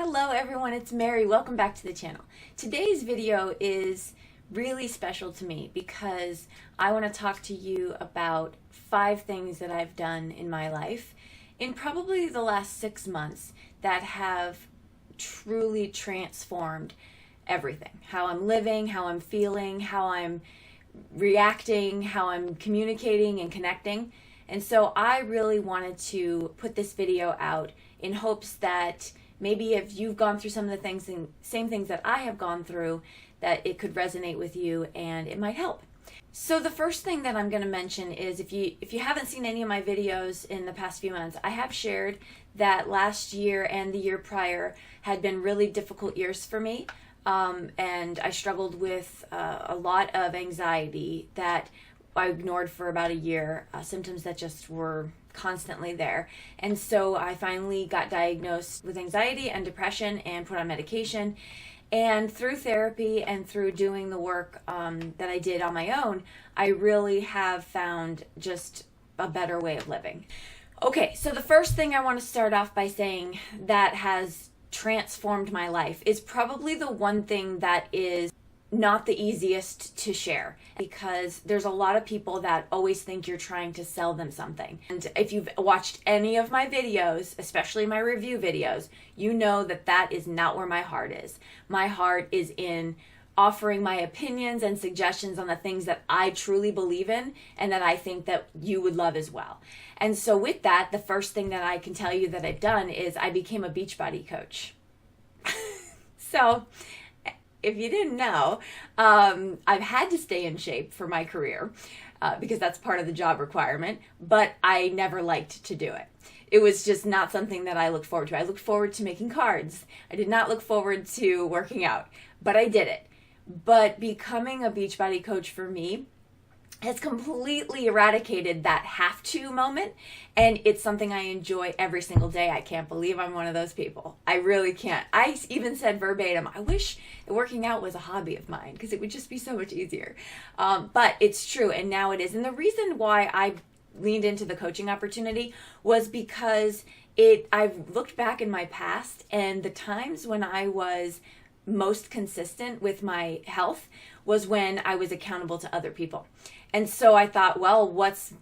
Hello everyone, it's Mary. Welcome back to the channel. Today's video is really special to me because I want to talk to you about 5 things that I've done in my life in probably the last 6 months that have truly transformed everything. How I'm living, how I'm feeling, how I'm reacting, how I'm communicating and connecting. And so I really wanted to put this video out in hopes that maybe if you've gone through some of the things, and same things that I have gone through, that it could resonate with you and it might help. So the first thing that I'm going to mention is if you haven't seen any of my videos in the past few months, I have shared that last year and the year prior had been really difficult years for me. And I struggled with a lot of anxiety that I ignored for about a year, symptoms that just were constantly there. And so I finally got diagnosed with anxiety and depression and put on medication. And through therapy and through doing the work that I did on my own, I really have found just a better way of living. Okay, so the first thing I want to start off by saying that has transformed my life is probably the one thing that is not the easiest to share, because there's a lot of people that always think you're trying to sell them something. And if you've watched any of my videos, especially my review videos, you know that that is not where my heart is. My heart is in offering my opinions and suggestions on the things that I truly believe in and that I think that you would love as well. And so with that, the first thing that I can tell you that I've done is I became a Beachbody coach. So if you didn't know, I've had to stay in shape for my career because that's part of the job requirement, but I never liked to do it. It was just not something that I looked forward to. I looked forward to making cards. I did not look forward to working out, but I did it. But becoming a Beachbody coach for me has completely eradicated that have to moment, and it's something I enjoy every single day. I can't believe I'm one of those people. I really can't. I even said verbatim, I wish working out was a hobby of mine because it would just be so much easier. But it's true, and now it is. And the reason why I leaned into the coaching opportunity was because I've looked back in my past, and the times when I was most consistent with my health was when I was accountable to other people. And so I thought, well, what's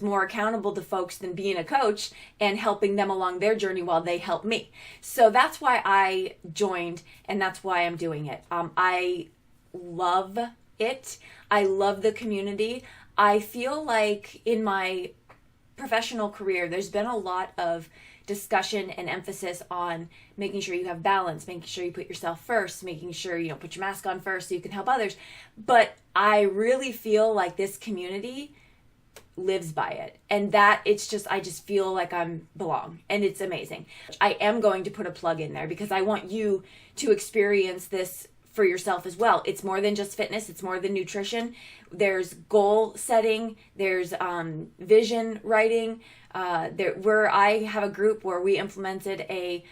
more accountable to folks than being a coach and helping them along their journey while they help me. So that's why I joined, and that's why I'm doing it. I love it. I love the community. I feel like in my professional career, there's been a lot of discussion and emphasis on making sure you have balance, making sure you put yourself first, making sure you don't put your mask on first so you can help others. But I really feel like this community lives by it, and that I just feel like I belong, and it's amazing. I am going to put a plug in there because I want you to experience this for yourself as well. It's more than just fitness. It's more than nutrition. There's goal setting. There's vision writing. Where I have a group where we implemented a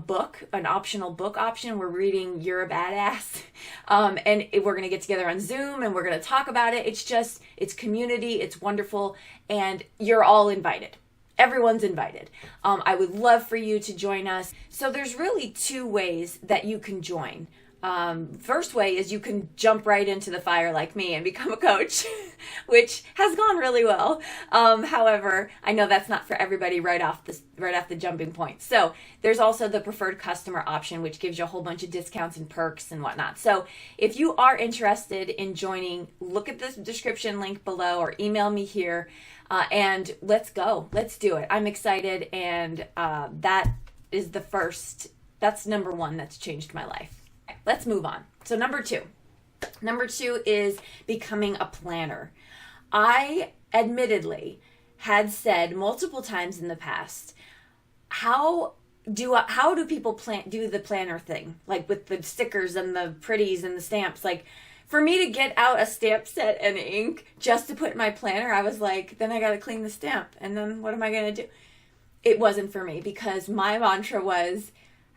book, an optional book option. We're reading You're a Badass. And we're going to get together on Zoom and we're going to talk about it. It's community. It's wonderful. And you're all invited. Everyone's invited. I would love for you to join us. So there's really 2 ways that you can join. First way is you can jump right into the fire like me and become a coach, which has gone really well. However, I know that's not for everybody right off the jumping point. So there's also the preferred customer option, which gives you a whole bunch of discounts and perks and whatnot. So if you are interested in joining, look at the description link below or email me here, and let's go. Let's do it. I'm excited, and that's number 1 that's changed my life. Let's move on. So number 2. Number 2 is becoming a planner. I admittedly had said multiple times in the past, how do people do the planner thing? Like with the stickers and the pretties and the stamps. Like for me to get out a stamp set and ink just to put in my planner, I was like, then I got to clean the stamp. And then what am I going to do? It wasn't for me because my mantra was,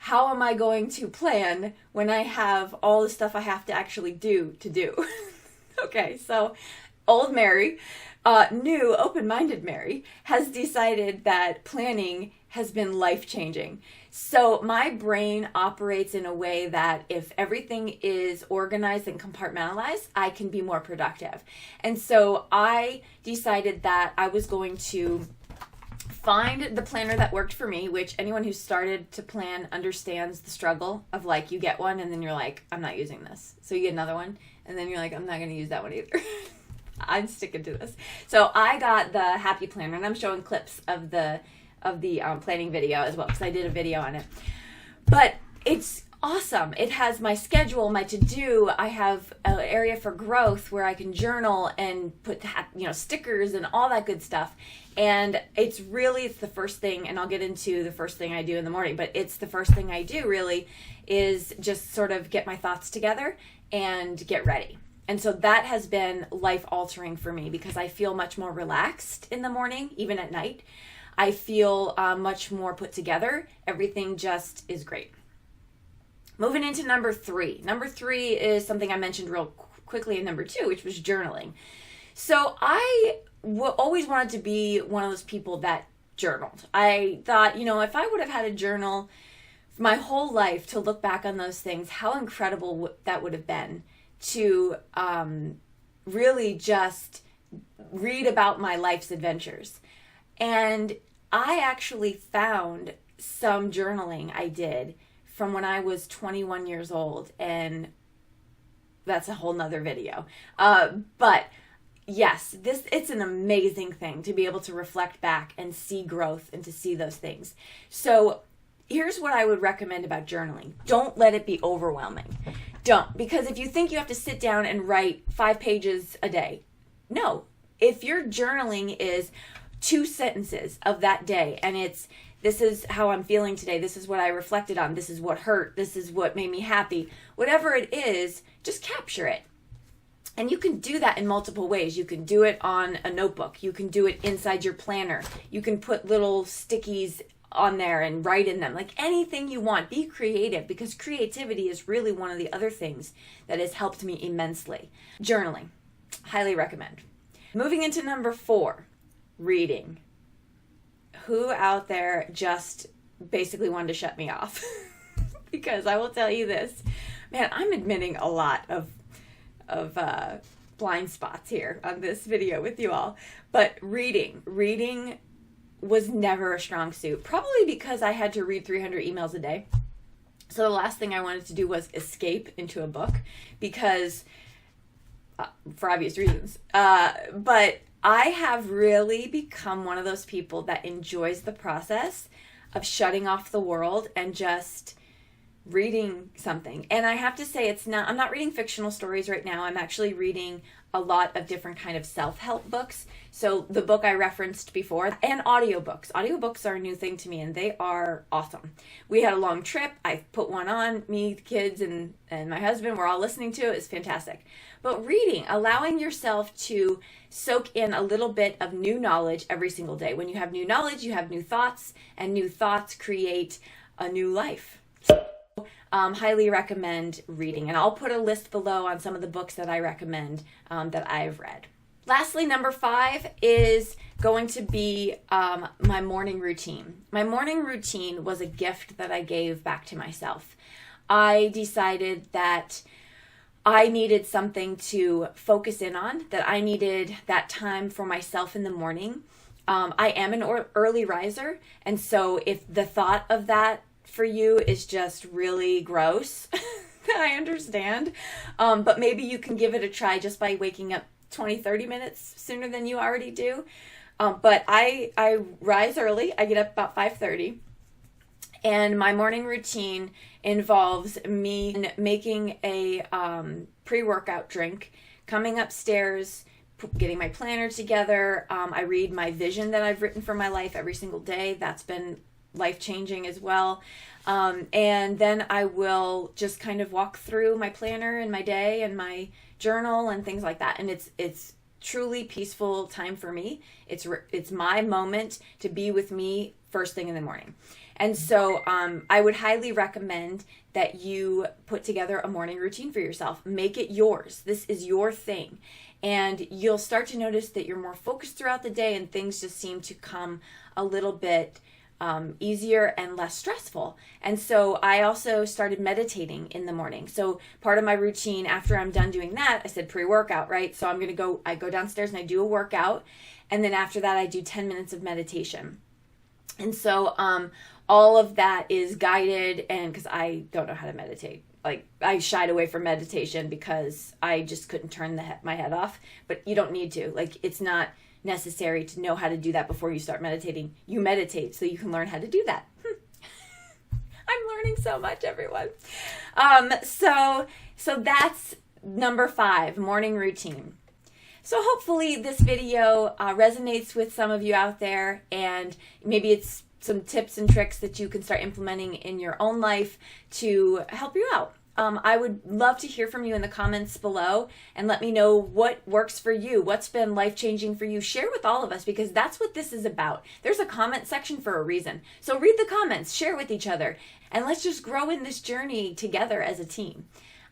how am I going to plan when I have all the stuff I have to actually do to do? Okay, so old Mary, new open-minded Mary, has decided that planning has been life-changing. So my brain operates in a way that if everything is organized and compartmentalized, I can be more productive. And so I decided that I was going to find the planner that worked for me, which anyone who started to plan understands the struggle of, like, you get one and then you're like, I'm not using this. So you get another one and then you're like, I'm not going to use that one either. I'm sticking to this. So I got the Happy Planner, and I'm showing clips of the planning video as well, because I did a video on it. But it's awesome. It has my schedule, my to-do. I have an area for growth where I can journal and put, stickers and all that good stuff. And it's the first thing, and I'll get into the first thing I do in the morning, but it's the first thing I do really is just sort of get my thoughts together and get ready. And so that has been life-altering for me because I feel much more relaxed in the morning, even at night. I feel much more put together. Everything just is great. Moving into number 3. Number 3 is something I mentioned real quickly in number 2, which was journaling. So I always wanted to be one of those people that journaled. I thought, if I would have had a journal my whole life to look back on those things, how incredible that would have been to really just read about my life's adventures. And I actually found some journaling I did from when I was 21 years old, and that's a whole nother video. But yes, it's an amazing thing to be able to reflect back and see growth and to see those things. So here's what I would recommend about journaling. Don't let it be overwhelming. Don't, because if you think you have to sit down and write 5 pages a day, no. If your journaling is 2 sentences of that day, and this is how I'm feeling today, this is what I reflected on, this is what hurt, this is what made me happy, whatever it is, just capture it. And you can do that in multiple ways. You can do it on a notebook. You can do it inside your planner. You can put little stickies on there and write in them, like anything you want. Be creative, because creativity is really one of the other things that has helped me immensely. Journaling, highly recommend. Moving into number 4, reading. Who out there just basically wanted to shut me off? Because I will tell you this, man, I'm admitting a lot of blind spots here on this video with you all. But reading was never a strong suit, probably because I had to read 300 emails a day. So the last thing I wanted to do was escape into a book, because for obvious reasons. But I have really become one of those people that enjoys the process of shutting off the world and just reading something. And I have to say, I'm not reading fictional stories right now. I'm actually reading a lot of different kind of self-help books. So the book I referenced before, and audiobooks. Audiobooks are a new thing to me, and they are awesome. We had a long trip. I put one on, me, the kids, and my husband, we're all listening to it. It's fantastic. But reading, allowing yourself to soak in a little bit of new knowledge every single day. When you have new knowledge, you have new thoughts, and new thoughts create a new life. Highly recommend reading, and I'll put a list below on some of the books that I recommend that I've read. Lastly, number 5 is going to be my morning routine. My morning routine was a gift that I gave back to myself. I decided that I needed something to focus in on, that I needed that time for myself in the morning. I am an early riser, and so if the thought of that for you is just really gross, I understand. But maybe you can give it a try just by waking up 20-30 minutes sooner than you already do. But I rise early. I get up about 5:30. And my morning routine involves me making a pre-workout drink, coming upstairs, getting my planner together. I read my vision that I've written for my life every single day. That's been life-changing as well. And then I will just kind of walk through my planner and my day and my journal and things like that. And it's truly peaceful time for me. It's my moment to be with me first thing in the morning. And so I would highly recommend that you put together a morning routine for yourself. Make it yours. This is your thing. And you'll start to notice that you're more focused throughout the day, and things just seem to come a little bit easier and less stressful. And so I also started meditating in the morning. So part of my routine after I'm done doing that, I said pre-workout, right? So I go downstairs and I do a workout. And then after that, I do 10 minutes of meditation. And so all of that is guided, and because I don't know how to meditate. Like, I shied away from meditation because I just couldn't turn my head off. But you don't need to. Like, it's not necessary to know how to do that before you start meditating. You meditate so you can learn how to do that. I'm learning so much, everyone. So that's number 5, morning routine. So hopefully this video resonates with some of you out there, and maybe it's some tips and tricks that you can start implementing in your own life to help you out. I would love to hear from you in the comments below and let me know what works for you, what's been life-changing for you. Share with all of us, because that's what this is about. There's a comment section for a reason. So read the comments, share with each other, and let's just grow in this journey together as a team.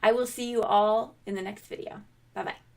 I will see you all in the next video. Bye-bye.